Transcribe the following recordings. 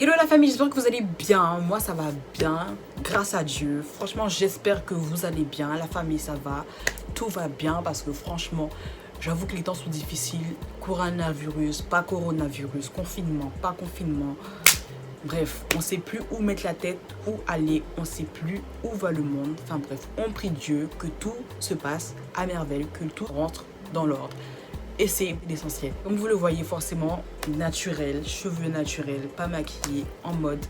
Hello la famille, j'espère que vous allez bien. Moi ça va bien, grâce à Dieu. Franchement j'espère que vous allez bien. La famille ça va, tout va bien parce que franchement j'avoue que les temps sont difficiles. Coronavirus, pas coronavirus, confinement, pas confinement. Bref, on sait plus où mettre la tête, où aller, on sait plus où va le monde. Enfin bref, on prie Dieu que tout se passe à merveille, que tout rentre dans l'ordre. Et c'est l'essentiel. Comme vous le voyez forcément, naturel, cheveux naturels, pas maquillés, en mode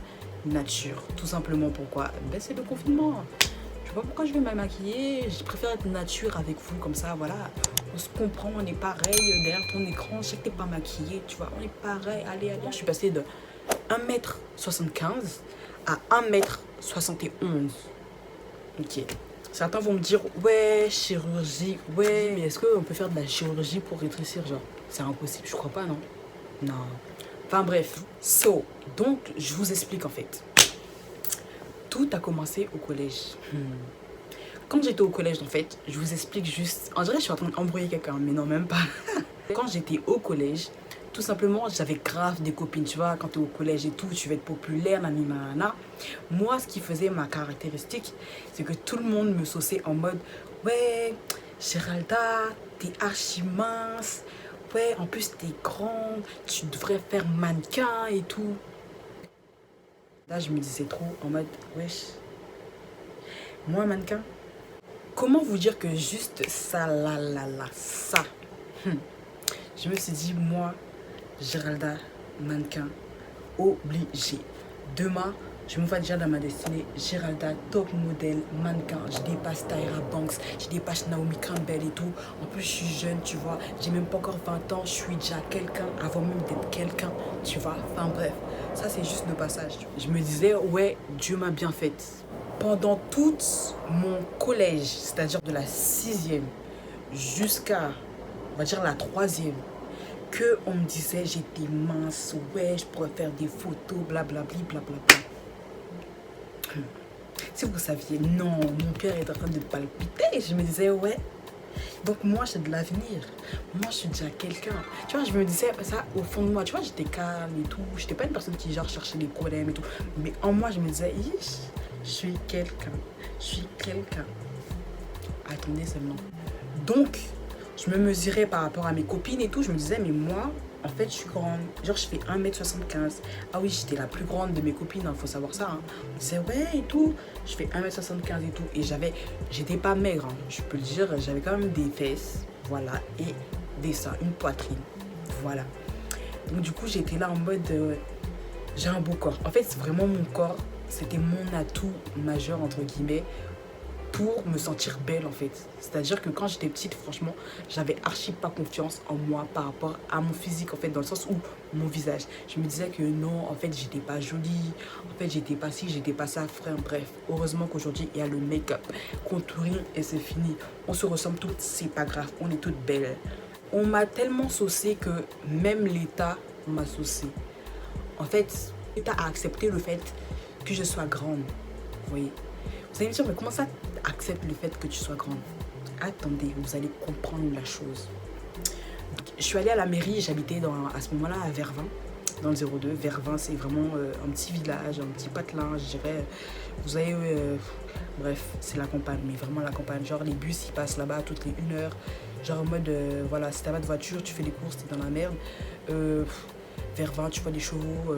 nature. Tout simplement pourquoi c'est le confinement. Je sais pas pourquoi je vais mal maquiller. Je préfère être nature avec vous comme ça, voilà. On se comprend, on est pareil derrière ton écran. Je sais que t'es pas maquillé, tu vois. On est pareil, allez. Je suis passée de 1m75 à 1m71. Ok. Certains vont me dire, ouais, chirurgie, ouais, mais est-ce qu'on peut faire de la chirurgie pour rétrécir, genre? C'est impossible, je crois pas, non? Non. Enfin bref, donc je vous explique en fait. Tout a commencé au collège. Quand j'étais au collège, en fait, je vous explique juste, on dirait que je suis en train d'embrouiller quelqu'un, mais non, même pas. Quand j'étais au collège, tout simplement, j'avais grave des copines, tu vois, quand tu es au collège et tout, tu vas être populaire, nanana. Moi, ce qui faisait ma caractéristique, c'est que tout le monde me sauçait en mode, ouais, Géralda, t'es archi mince, ouais, en plus t'es grande, tu devrais faire mannequin et tout. Là, je me disais trop en mode, wesh, moi, mannequin, comment vous dire que juste ça, ça, je me suis dit, moi, Géralda, mannequin, obligé. Demain, je me vois déjà dans ma destinée. Géralda, top modèle, mannequin. Je dépasse Tyra Banks, je dépasse Naomi Campbell et tout. En plus, je suis jeune, tu vois. J'ai même pas encore 20 ans. Je suis déjà quelqu'un avant même d'être quelqu'un, tu vois. Enfin bref, ça c'est juste le passage. Je me disais, ouais, Dieu m'a bien faite. Pendant tout mon collège, c'est-à-dire de la 6e jusqu'à, on va dire, la 3e, que on me disait j'étais mince, ouais, je pourrais faire des photos, blablabli, blablabla. Si vous saviez, non, mon cœur est en train de palpiter. Je me disais, ouais, donc moi j'ai de l'avenir. Moi je suis déjà quelqu'un. Tu vois, je me disais ça au fond de moi. Tu vois, j'étais calme et tout. J'étais pas une personne qui genre cherchait des problèmes et tout. Mais en moi, je me disais, je suis quelqu'un. Je suis quelqu'un. Attendez seulement. Donc, je me mesurais par rapport à mes copines et tout. Je me disais, mais moi, en fait, je suis grande. Genre, je fais 1m75. Ah oui, j'étais la plus grande de mes copines, hein, faut savoir ça. Hein. On disait, ouais, et tout. Je fais 1m75 et tout. Et j'étais pas maigre, hein, je peux le dire. J'avais quand même des fesses, voilà, et des seins, une poitrine. Voilà. Donc, du coup, j'étais là en mode, j'ai un beau corps. En fait, c'est vraiment mon corps. C'était mon atout majeur, entre guillemets, pour me sentir belle en fait. C'est-à-dire que quand j'étais petite, franchement, j'avais archi pas confiance en moi par rapport à mon physique en fait, dans le sens où mon visage. Je me disais que non, en fait, j'étais pas jolie, en fait, j'étais pas ci, j'étais pas ça, frère, bref. Heureusement qu'aujourd'hui, il y a le make-up, contouring et c'est fini. On se ressemble toutes, c'est pas grave, on est toutes belles. On m'a tellement saucé que même l'État m'a saucé. En fait, l'État a accepté le fait que je sois grande, vous voyez. Vous allez me dire, mais comment ça accepte le fait que tu sois grande? Attendez, vous allez comprendre la chose. Donc, je suis allée à la mairie, j'habitais à ce moment-là à Vervins, dans le 02. Vervins, c'est vraiment un petit village, un petit patelin, je dirais. Vous avez, bref, c'est la campagne, mais vraiment la campagne. Genre, les bus, ils passent là-bas toutes les 1 heure. Genre, en mode, voilà, si t'as pas de voiture, tu fais des courses, t'es dans la merde. Vervins, tu vois des chevaux.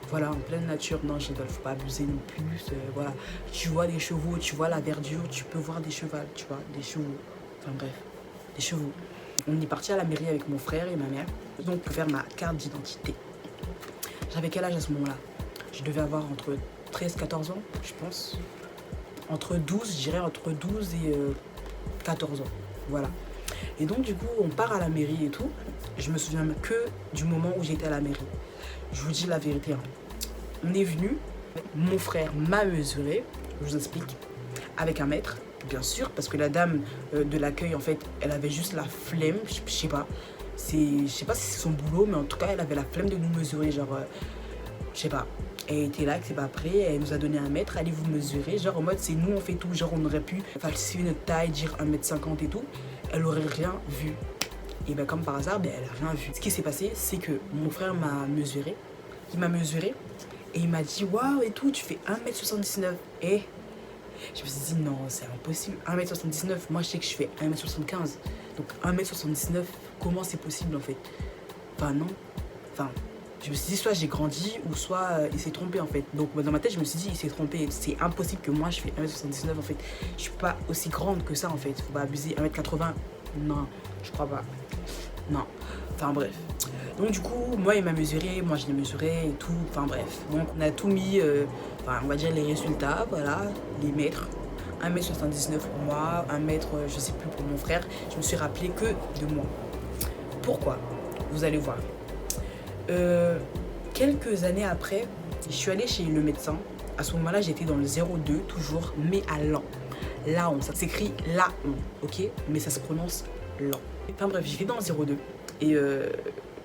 Voilà, en pleine nature, non, je ne faut pas abuser non plus, voilà. Tu vois des chevaux, tu vois la verdure, tu peux voir des chevaux, tu vois, des chevaux, enfin bref, des chevaux. On est parti à la mairie avec mon frère et ma mère, donc pour faire ma carte d'identité. J'avais quel âge à ce moment-là? Je devais avoir entre 13-14 ans, je pense. Entre 12, je dirais entre 12 et 14 ans, voilà. Et donc du coup, on part à la mairie et tout. Je me souviens que du moment où j'étais à la mairie. Je vous dis la vérité, hein. On est venu, mon frère m'a mesuré, je vous explique, avec un mètre, bien sûr, parce que la dame de l'accueil, en fait, elle avait juste la flemme, je sais pas si c'est son boulot, mais en tout cas, elle avait la flemme de nous mesurer, genre, je sais pas. Elle était là, c'est pas après, elle nous a donné un mètre, allez vous mesurer, genre en mode c'est nous on fait tout, genre on aurait pu falsifier notre taille, dire 1m50 et tout, elle aurait rien vu. Et bien comme par hasard, elle a rien vu. Ce qui s'est passé, c'est que mon frère m'a mesuré, il m'a mesuré, Et il m'a dit, waouh et tout, tu fais 1m79. Et je me suis dit, non, c'est impossible. 1m79, moi je sais que je fais 1m75. Donc 1m79, comment c'est possible en fait? Enfin, non. Enfin, je me suis dit, soit j'ai grandi ou soit il s'est trompé en fait. Donc dans ma tête, je me suis dit, il s'est trompé. C'est impossible que moi je fais 1m79 en fait. Je suis pas aussi grande que ça en fait. Faut pas abuser. 1m80, non, je crois pas. Non. Enfin, bref. Donc du coup, moi il m'a mesuré, moi je l'ai mesuré et tout, enfin bref. Donc on a tout mis, on va dire les résultats, voilà, les mètres. 1m79 pour moi, 1 mètre, je sais plus pour mon frère. Je me suis rappelé que de moi. Pourquoi? Vous allez voir. Quelques années après, je suis allée chez le médecin. À ce moment-là, j'étais dans le 02, toujours, mais à Laon. Laon, ça s'écrit Laon, ok? Mais ça se prononce Laon. Enfin bref, j'étais dans le 02 et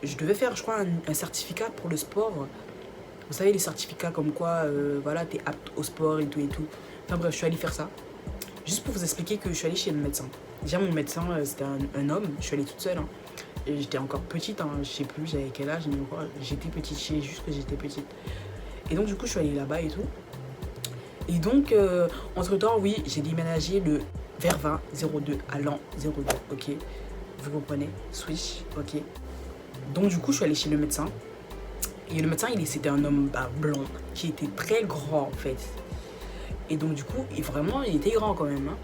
je devais faire, je crois, un certificat pour le sport. Vous savez, les certificats comme quoi, voilà, t'es apte au sport et tout et tout. Enfin bref, je suis allée faire ça. Juste pour vous expliquer que je suis allée chez le médecin. Déjà, mon médecin, c'était un homme. Je suis allée toute seule. Hein. Et j'étais encore petite, hein. Je sais plus, j'avais quel âge, mais encore, j'étais petite. Je sais juste que j'étais petite. Et donc, du coup, je suis allée là-bas et tout. Et donc, entre-temps, oui, j'ai déménagé le Vervin 02 à l'an 02, ok? Vous comprenez? Switch, ok? Donc, du coup, je suis allée chez le médecin. Et le médecin, c'était un homme blond, qui était très grand, en fait. Et donc, du coup, vraiment, il était grand quand même. Hein.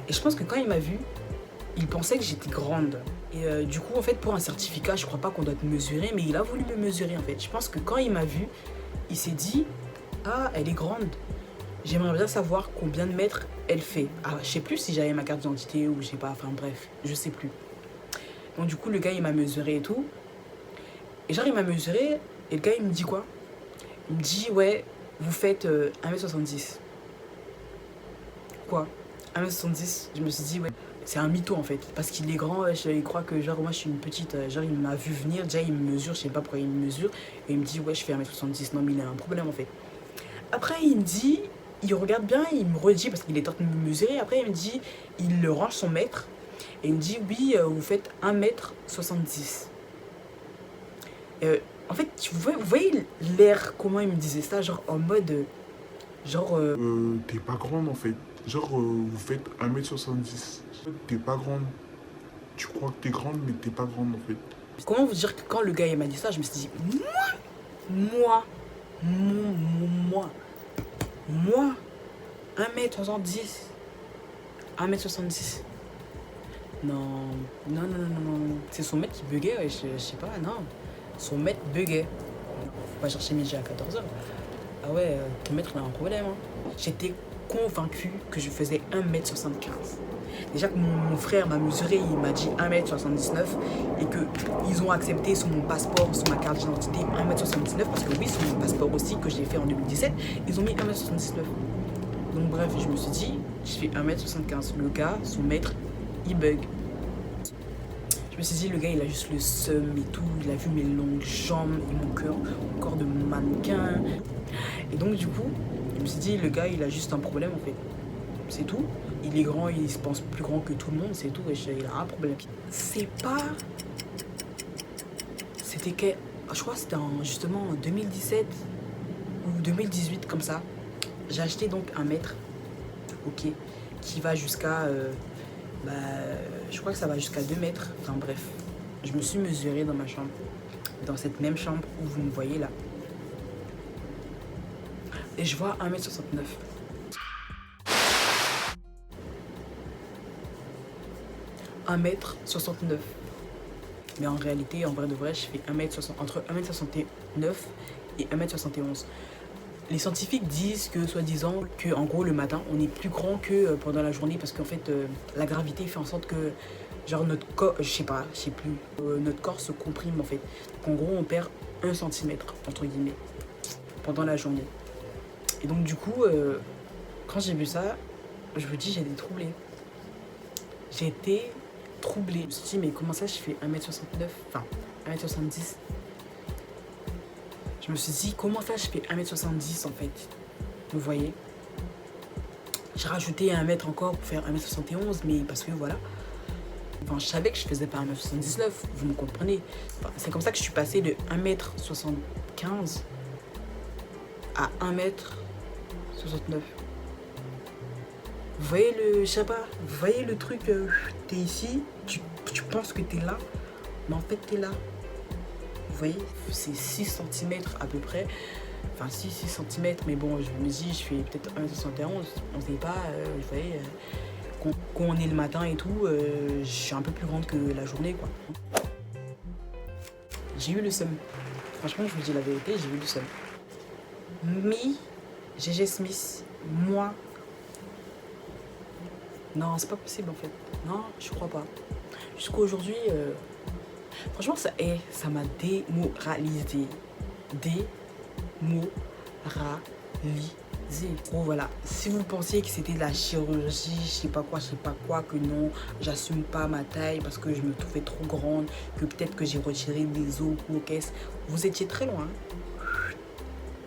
Et je pense que quand il m'a vu, il pensait que j'étais grande. Et du coup, en fait, pour un certificat, je crois pas qu'on doit te mesurer, mais il a voulu me mesurer, en fait. Je pense que quand il m'a vu, il s'est dit, ah, elle est grande. J'aimerais bien savoir combien de mètres elle fait. Ah, je sais plus si j'avais ma carte d'identité ou je sais pas, enfin bref, je sais plus. Donc du coup, le gars, il m'a mesuré et tout. Et genre, il m'a mesuré, et le gars, il me dit quoi? Il me dit, ouais, vous faites 1m70. Quoi? 1m70? Je me suis dit, ouais, c'est un mytho en fait. Parce qu'il est grand, il croit que genre moi je suis une petite. Genre, il m'a vu venir, déjà il me mesure, je sais pas pourquoi il me mesure. Et il me dit, ouais, je fais 1m70. Non, mais il a un problème en fait. Après, il me dit, il regarde bien, il me redit, parce qu'il est en train de me mesurer. Après, il me dit, il le range son mètre. Et il me dit, oui, vous faites 1m70. En fait, vous voyez l'air, comment il me disait ça, genre en mode. Genre. T'es pas grande en fait. Genre, vous faites 1m70. T'es pas grande. Tu crois que t'es grande, mais t'es pas grande en fait. Comment vous dire que quand le gars il m'a dit ça, je me suis dit, moi, 1m70. 1m70. Non, non, non, non, non, non. C'est son mètre qui buguait, ouais, je sais pas, non. Son mètre buguait. Faut pas chercher midi à 14h. Ah ouais, ton maître il a un problème. Hein. J'étais convaincue que je faisais 1m75. Déjà que mon frère m'a mesuré, il m'a dit 1m79 et qu'ils ont accepté sur mon passeport, sur ma carte d'identité 1m79 parce que oui, sur mon passeport aussi que j'ai fait en 2017, ils ont mis 1m79. Donc bref, je me suis dit, je fais 1m75. Le gars, son maître, il bug. Je me suis dit, le gars, il a juste le seum et tout. Il a vu mes longues jambes et mon corps de mannequin. Et donc, du coup, je me suis dit, le gars, il a juste un problème, en fait. C'est tout. Il est grand, il se pense plus grand que tout le monde, c'est tout. Et il a un problème. C'est pas... C'était que... Je crois que c'était justement en 2017 ou 2018, comme ça. J'ai acheté donc un mètre, ok, qui va jusqu'à... je crois que ça va jusqu'à 2 mètres. Enfin bref, je me suis mesurée dans ma chambre. Dans cette même chambre où vous me voyez là. Et je vois 1m69. Mais en réalité, en vrai de vrai, je fais entre 1m69 et 1m71. Les scientifiques disent que, soi-disant, que en gros, le matin, on est plus grand que pendant la journée parce qu'en fait, la gravité fait en sorte que, genre, notre corps, je sais plus, notre corps se comprime en fait. Donc, en gros, on perd 1 cm, entre guillemets, pendant la journée. Et donc, du coup, quand j'ai vu ça, je me dis, j'ai été troublée. J'ai été troublée. Je me suis dit, mais comment ça, je fais 1m69, enfin, 1m70. Je me suis dit, comment ça, je fais 1m70 en fait. Vous voyez? J'ai rajouté 1 mètre encore pour faire 1m71, mais parce que voilà. Enfin, je savais que je faisais pas 1m79, vous me comprenez. Enfin, c'est comme ça que je suis passée de 1m75 à 1m69. Vous voyez le, je sais pas, vous voyez le truc, t'es ici, tu penses que t'es là, mais en fait t'es là. Vous voyez, c'est 6 cm à peu près. Enfin 6 cm, mais bon, je me dis, je fais peut-être 1,71 m, on sait pas, vous voyez, quand on est le matin et tout, je suis un peu plus grande que la journée, quoi. J'ai eu le seum. Franchement, je vous dis la vérité, j'ai eu le seum. Mais, GG Smith, moi, non, c'est pas possible en fait. Non, je crois pas. Jusqu'à aujourd'hui, franchement, ça m'a démoralisé. Démoralisé. Oh voilà, si vous pensiez que c'était de la chirurgie, je sais pas quoi, que non, j'assume pas ma taille parce que je me trouvais trop grande, que peut-être que j'ai retiré des os ou caisses, vous étiez très loin.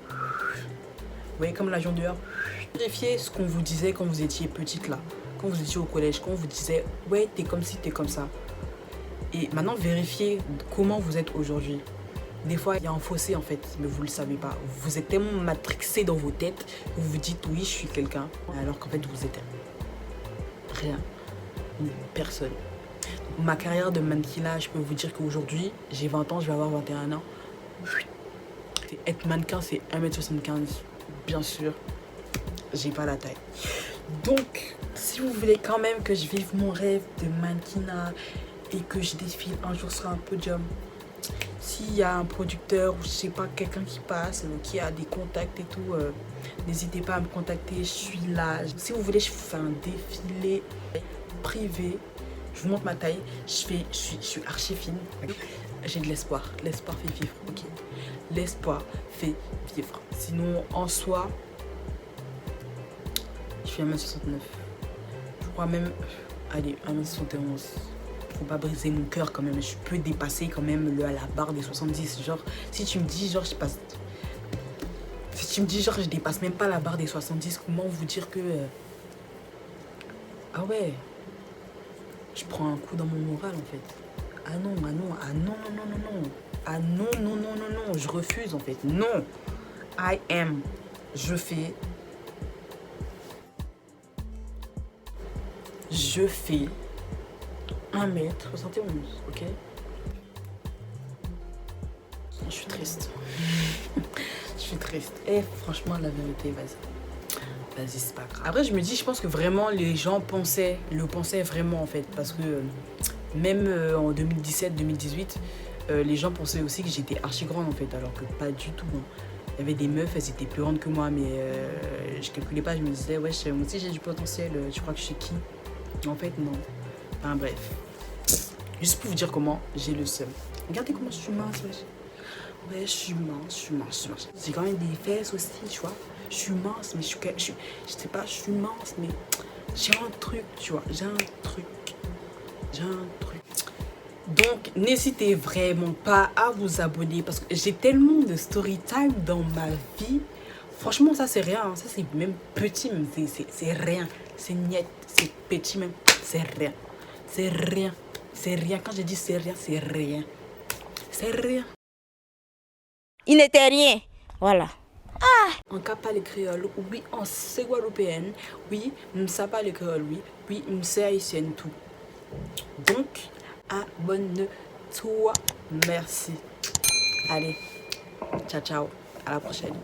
Vous voyez comme l'avion dehors. Vérifiez ce qu'on vous disait quand vous étiez petite là, quand vous étiez au collège, quand on vous disait ouais t'es comme ci, t'es comme ça. Et maintenant vérifiez comment vous êtes aujourd'hui. Des fois, il y a un fossé en fait, mais vous ne le savez pas. Vous êtes tellement matrixé dans vos têtes, vous vous dites oui, je suis quelqu'un, alors qu'en fait, vous êtes rien, personne. Ma carrière de mannequinat, je peux vous dire qu'aujourd'hui, j'ai 20 ans, je vais avoir 21 ans. Être mannequin, c'est 1m75, bien sûr, j'ai pas la taille. Donc, si vous voulez quand même que je vive mon rêve de mannequinat et que je défile un jour sur un podium, s'il y a un producteur ou je sais pas, quelqu'un qui passe, qui a des contacts et tout, n'hésitez pas à me contacter, je suis là. Si vous voulez, je fais un défilé privé, je vous montre ma taille, je suis archi fine. J'ai de l'espoir, l'espoir fait vivre, ok. L'espoir fait vivre. Sinon, en soi, je suis 1m69. Je crois même, allez, 1m71. Faut pas briser mon cœur quand même, je peux dépasser quand même la barre des 70. Genre, si tu me dis, genre, je dépasse même pas la barre des 70, comment vous dire que... Ah ouais, je prends un coup dans mon moral en fait. Ah non, ah non, ah non, non, non, non, non. Ah non, non, non, non, non, je refuse en fait. Non, je fais 1m71, ok? Je suis triste. Je suis triste. Et franchement, la vérité, vas-y. Vas-y, c'est pas grave. Après, je me dis, je pense que vraiment, les gens le pensaient vraiment, en fait. Parce que même en 2017-2018, les gens pensaient aussi que j'étais archi grande, en fait. Alors que pas du tout. Hein. Il y avait des meufs, elles étaient plus grandes que moi. Mais je calculais pas, je me disais, ouais, moi aussi, j'ai du potentiel. Tu crois que je suis qui? En fait, non. Enfin, bref. Juste pour vous dire comment j'ai le seum. Regardez comment je suis mince, wesh. Ouais, je suis mince. J'ai quand même des fesses aussi, tu vois. Je suis mince, mais je sais pas, je suis mince, mais j'ai un truc, tu vois. J'ai un truc. Donc, n'hésitez vraiment pas à vous abonner parce que j'ai tellement de story time dans ma vie. Franchement, ça, c'est rien. Ça, c'est même petit, même. C'est rien. C'est niet. C'est petit, même. C'est rien. C'est rien. C'est rien. Quand je dis c'est rien, c'est rien. C'est rien. Il n'était rien. Voilà. En cas pas le créole, oui, en c'est guadeloupéenne, oui, je sais pas le créole, oui, je sais haïtienne tout. Donc, abonne-toi. Merci. Allez, ciao, ciao. À la prochaine.